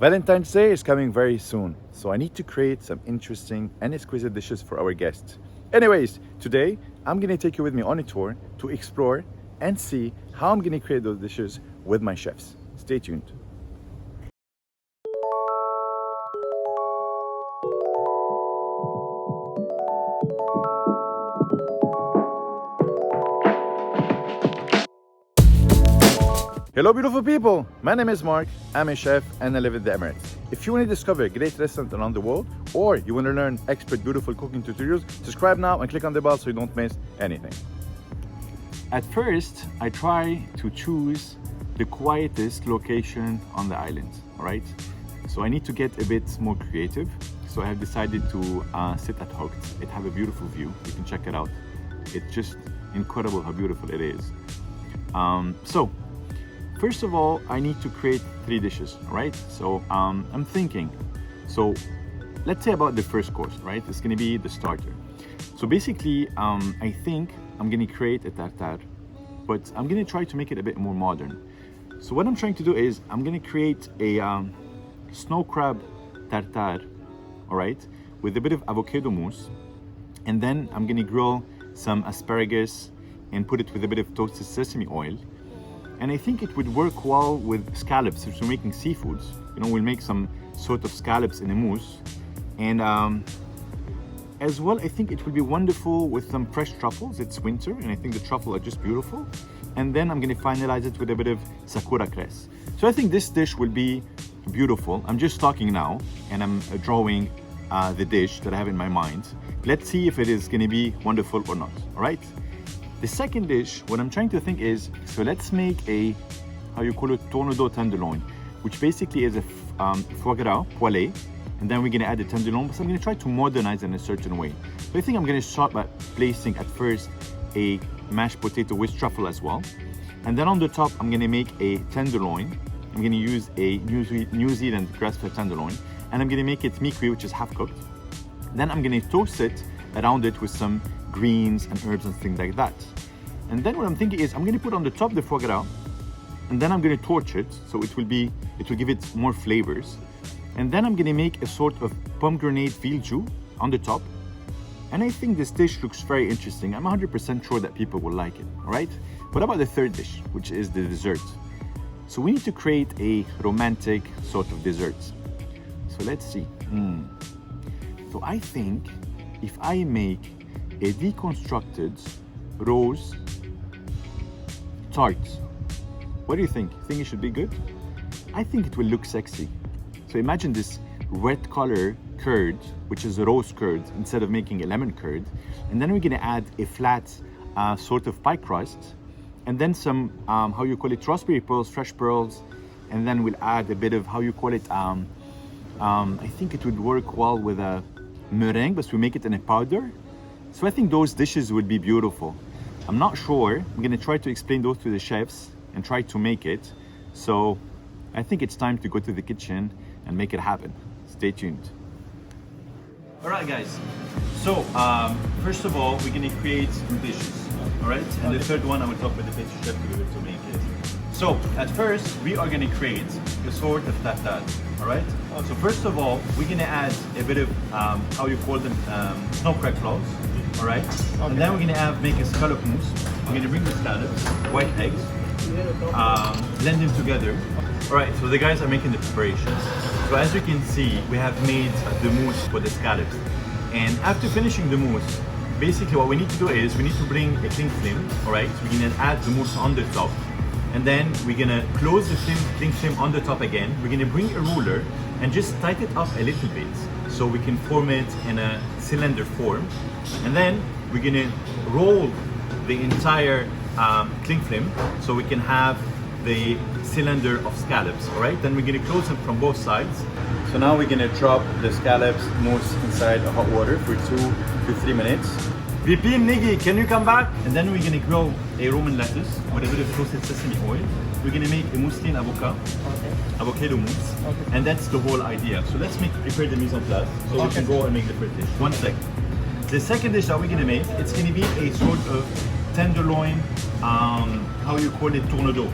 Valentine's Day is coming very soon, so I need to create some interesting and exquisite dishes for our guests. Anyways, today I'm gonna take you with me on a tour to explore and see how I'm gonna create those dishes with my chefs. Stay tuned. Hello beautiful people, my name is Mark, I'm a chef and I live in the Emirates. If you want to discover great restaurants around the world or you want to learn expert beautiful cooking tutorials, subscribe now and click on the bell so you don't miss anything. At first, I try to choose the quietest location on the island, alright? So I need to get a bit more creative. So I have decided to sit at Hooked. It have a beautiful view, you can check it out. It's just incredible how beautiful it is. First of all, I need to create 3 dishes, right? So I'm thinking, so let's say about the first course, right? It's gonna be the starter. So basically, I think I'm gonna create a tartare, but I'm gonna try to make it a bit more modern. So what I'm trying to do is, I'm gonna create a snow crab tartare, all right? With a bit of avocado mousse. And then I'm gonna grill some asparagus and put it with a bit of toasted sesame oil. And I think it would work well with scallops if we're making seafoods. You know, we'll make some sort of scallops in a mousse. And as well, I think it would be wonderful with some fresh truffles. It's winter, and I think the truffle are just beautiful. And then I'm gonna finalize it with a bit of sakura cress. So I think this dish will be beautiful. I'm just talking now, and I'm drawing the dish that I have in my mind. Let's see if it is gonna be wonderful or not, all right? The second dish, what I'm trying to think is, so let's make a, how you call it, Tournedos tenderloin, which basically is a foie gras poêlé, and then we're gonna add the tenderloin, but I'm gonna try to modernize it in a certain way. So I think I'm gonna start by placing at first a mashed potato with truffle as well. And then on the top, I'm gonna make a tenderloin. I'm gonna use a New Zealand grass-fed tenderloin, and I'm gonna make it mi-cuit, which is half cooked. Then I'm gonna toast it around it with some greens and herbs and things like that. And then what I'm thinking is I'm going to put on the top the foie gras, and then I'm going to torch it, so it will give it more flavors. And then I'm going to make a sort of pomegranate veal jus on the top. And I think this dish looks very interesting. I'm 100% sure that people will like it, all right? What about the third dish, which is the dessert? So we need to create a romantic sort of dessert. So let's see. So I think if I make a deconstructed rose tart, what do you think? Think it should be good? I think it will look sexy. So imagine this red color curd, which is a rose curd, instead of making a lemon curd. And then we're gonna add a flat sort of pie crust, and then some, how you call it, raspberry pearls, fresh pearls. And then we'll add a bit of, how you call it, I think it would work well with a meringue, but we make it in a powder. So I think those dishes would be beautiful. I'm not sure. I'm gonna try to explain those to the chefs and try to make it. So I think it's time to go to the kitchen and make it happen. Stay tuned. All right, guys. So first of all, we're gonna create some dishes. All right, and the third one I will talk with the pastry chef to be able to make it. So at first, we are gonna create a sort of tartare. All right. So first of all, we're gonna add a bit of how you call them, snow crab claws. All right. Okay. And then we're gonna make a scallop mousse. We're gonna bring the scallops, white eggs, blend them together. All right. So the guys are making the preparations. So as you can see, we have made the mousse for the scallops. And after finishing the mousse, basically what we need to do is we need to bring a cling film. All right. So we're gonna add the mousse on the top. And then we're gonna close the cling film on the top again. We're gonna bring a ruler and just tighten it up a little bit so we can form it in a cylinder form. And then we're gonna roll the entire cling film so we can have the cylinder of scallops, all right? Then we're gonna close them from both sides. So now we're gonna drop the scallops mousse inside the hot water for 2 to 3 minutes. VP Niggy, can you come back? And then we're gonna grill a Roman lettuce with a bit of toasted sesame oil. We're gonna make a mousseline avocado mousse, and that's the whole idea. So let's prepare the mise en place so we can go and make the first dish. One sec. The second dish that we're gonna make, it's gonna be a sort of tenderloin, how you call it, Tournedos.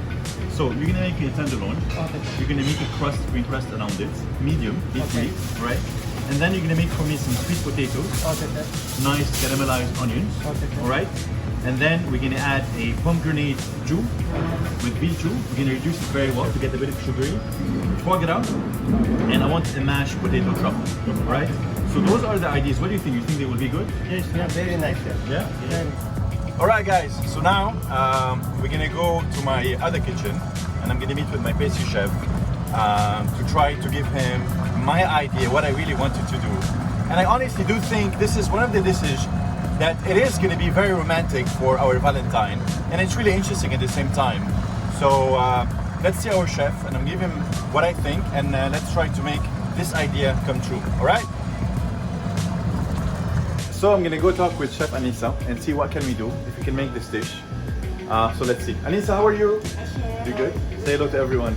So you're gonna make a tenderloin. Okay. You're gonna make a crust, green crust around it, medium, heat-free, right? And then you're gonna make for me some sweet potatoes, Okay, sir. nice caramelized onions, Okay, sir. all right? And then we're gonna add a pomegranate jus with veal jus. We're gonna reduce it very well to get a bit of sugary. Foie gras, and I want a mashed potato truffle, all right? So those are the ideas. What do you think? You think they will be good? Yes, yeah, very nice, sir. Yeah? Very All right, guys. So now we're gonna go to my other kitchen, and I'm gonna meet with my pastry chef to try to give him my idea, what I really wanted to do. And I honestly do think this is one of the dishes that it is gonna be very romantic for our Valentine, and it's really interesting at the same time. So let's see our chef, and I'm giving him what I think, and let's try to make this idea come true. All right? So I'm gonna go talk with Chef Anissa and see what can we do if we can make this dish. So let's see. Anissa, how are you? You good? Say hello to everyone.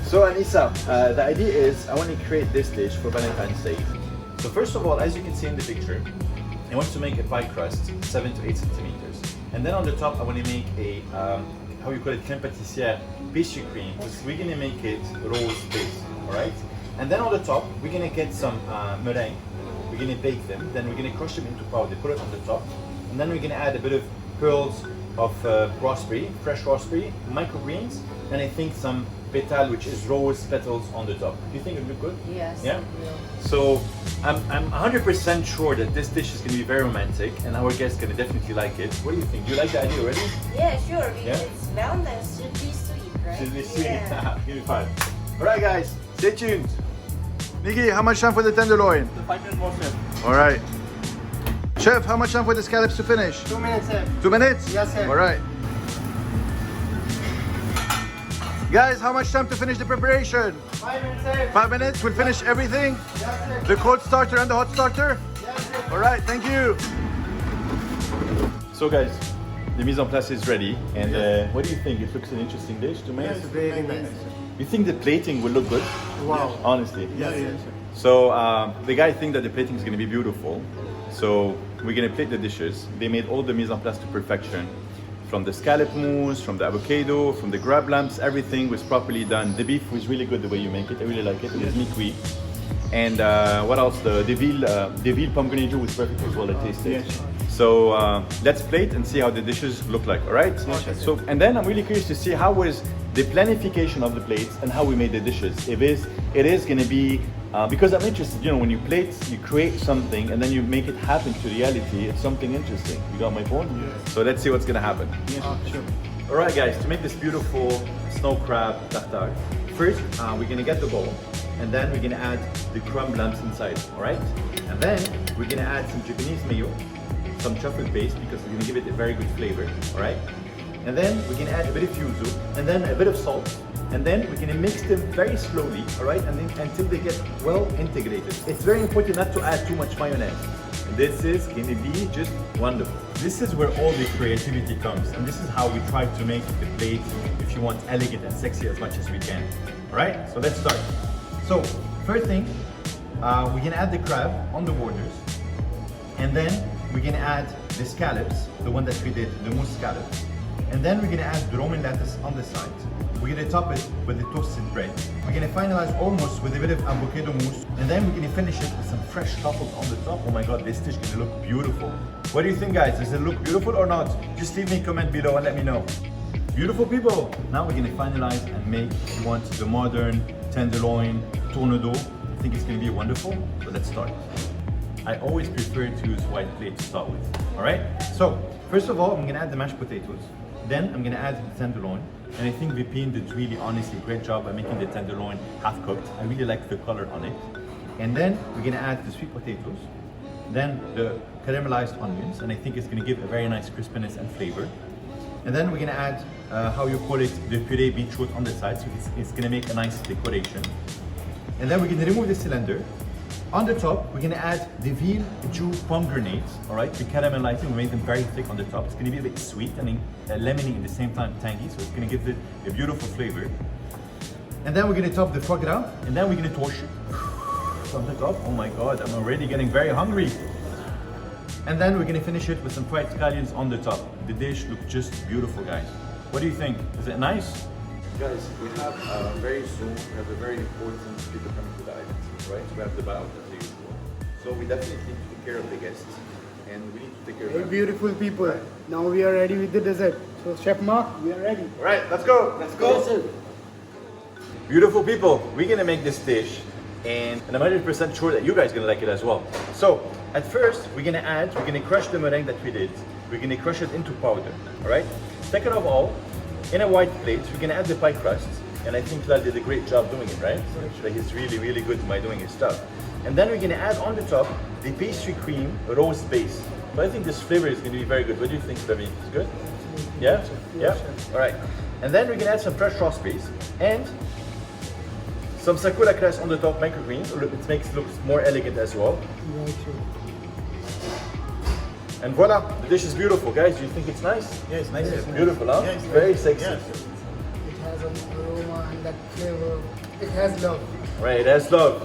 So Anissa, the idea is I want to create this dish for Valentine's Day. So first of all, as you can see in the picture, I want to make a pie crust 7 to 8 centimeters, and then on the top I want to make a how you call it, crème pâtissière, pastry cream. We're gonna make it rose base, all right? And then on the top we're gonna get some meringue. We're gonna bake them, then we're gonna crush them into powder, put it on the top, and then we're gonna add a bit of pearls of raspberry, fresh raspberry, microgreens, and I think some petal, which is rose petals on the top. Do you think it would look good? Yes. Yeah? So I'm 100% sure that this dish is gonna be very romantic, and our guests gonna definitely like it. What do you think? Do you like the idea already? Yeah, sure. Yeah? It's Valentine's should be sweet, right? Should be sweet. Yeah. Give me 5. All right, guys, stay tuned. Nikki, how much time for the tenderloin? 5 minutes more, sir. All right. Chef, how much time for the scallops to finish? 2 minutes, sir. 2 minutes? Yes, sir. All right. Guys, how much time to finish the preparation? 5 minutes, sir. 5 minutes, we'll finish everything? Yes, sir. The cold starter and the hot starter? Yes, sir. All right, thank you. So guys, the mise en place is ready. And what do you think? It looks an interesting dish to me? Yes, very nice. You think the plating will look good? Wow. Honestly. Yes, yes. So the guy thinks that the plating is going to be beautiful. So we're going to plate the dishes. They made all the mise en place to perfection. From the scallop mousse, from the avocado, from the grab lamps, everything was properly done. The beef was really good the way you make it. I really like it. It was mi-cuit. And what else? The veal pomegranate jus was perfect as well. I tasted. Yes. So let's plate and see how the dishes look like. All right. Yes. So and then I'm really curious to see how was the planification of the plates and how we made the dishes. It is going to be because I'm interested. You know, when you plate, you create something and then you make it happen to reality. It's something interesting. You got my point? Yes. So let's see what's going to happen. Sure. All right, guys. To make this beautiful snow crab tartare, first we're going to get the bowl. And then we're gonna add the crumb lumps inside, all right? And then we're gonna add some Japanese mayo, some truffle paste because we're gonna give it a very good flavor, all right? And then we're gonna add a bit of yuzu, and then a bit of salt, and then we're gonna mix them very slowly, all right? And then until they get well integrated. It's very important not to add too much mayonnaise. This is gonna be just wonderful. This is where all the creativity comes, and this is how we try to make the plate, if you want, elegant and sexy as much as we can, all right? So let's start. So, first thing, we're gonna add the crab on the borders, and then we're gonna add the scallops, the one that we did, the mousse scallops, and then we're gonna add the romaine lettuce on the side. We're gonna top it with the toasted bread. We're gonna finalize almost with a bit of avocado mousse, and then we're gonna finish it with some fresh truffles on the top. Oh my god, this dish is gonna look beautiful. What do you think, guys? Does it look beautiful or not? Just leave me a comment below and let me know. Beautiful people! Now we're gonna finalize and make, if you want, the modern tenderloin, Tournedos. I think it's gonna be wonderful, so let's start. I always prefer to use white plate to start with, all right? So, first of all, I'm gonna add the mashed potatoes. Then I'm gonna add the tenderloin. And I think Vipin did really, honestly, great job by making the tenderloin half cooked. I really like the color on it. And then we're gonna add the sweet potatoes. Then the caramelized onions, and I think it's gonna give a very nice crispiness and flavor. And then we're gonna add, how you call it, the puree beetroot on the side, so it's gonna make a nice decoration. And then we're gonna remove the cylinder. On the top, we're gonna add the veal jus pomegranate, all right? We caramelize it, we made them very thick on the top. It's gonna be a bit sweet and lemony at the same time, tangy, so it's gonna give it a beautiful flavor. And then we're gonna top the foie gras, and then we're gonna torch it on the top. Oh my God, I'm already getting very hungry. And then we're gonna finish it with some fried scallions on the top. The dish looks just beautiful, guys. What do you think? Is it nice? Guys, we have very soon, we have a very important people coming to the island, right? We have the buyout as usual. So we definitely need to take care of the guests, and we need to take care of Hey, them. beautiful people. Now we are ready with the dessert. So Chef Marc, we are ready. All right, let's go. Let's go. Yes, sir. Beautiful people, we're gonna make this dish, and I'm 100% sure that you guys are gonna like it as well. So at first, we're gonna crush the meringue that we did. We're gonna crush it into powder. All right. Second of all, in a white plate, we're gonna add the pie crust, and I think Lal did a great job doing it, right? Actually, he's really, really good by doing his stuff. And then we're gonna add on the top the pastry cream rose base. So I think this flavor is gonna be very good. What do you think, Flavie? It's good? Yeah? Yeah? All right. And then we're gonna add some fresh raspberries and some sakura cress on the top, microgreens. It makes it look more elegant as well. And voila, the dish is beautiful, guys. Do you think it's nice? Yeah, it's nice. It's beautiful, huh? Yeah, it's very sexy. Yeah. It has an aroma and that flavor. It has love. Right, that's love.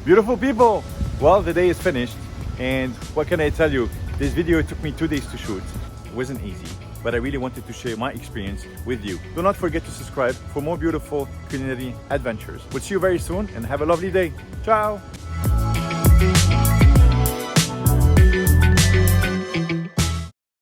Beautiful people. Well, the day is finished, and what can I tell you? This video took me 2 days to shoot. It wasn't easy, but I really wanted to share my experience with you. Do not forget to subscribe for more beautiful culinary adventures. We'll see you very soon, and have a lovely day. Ciao.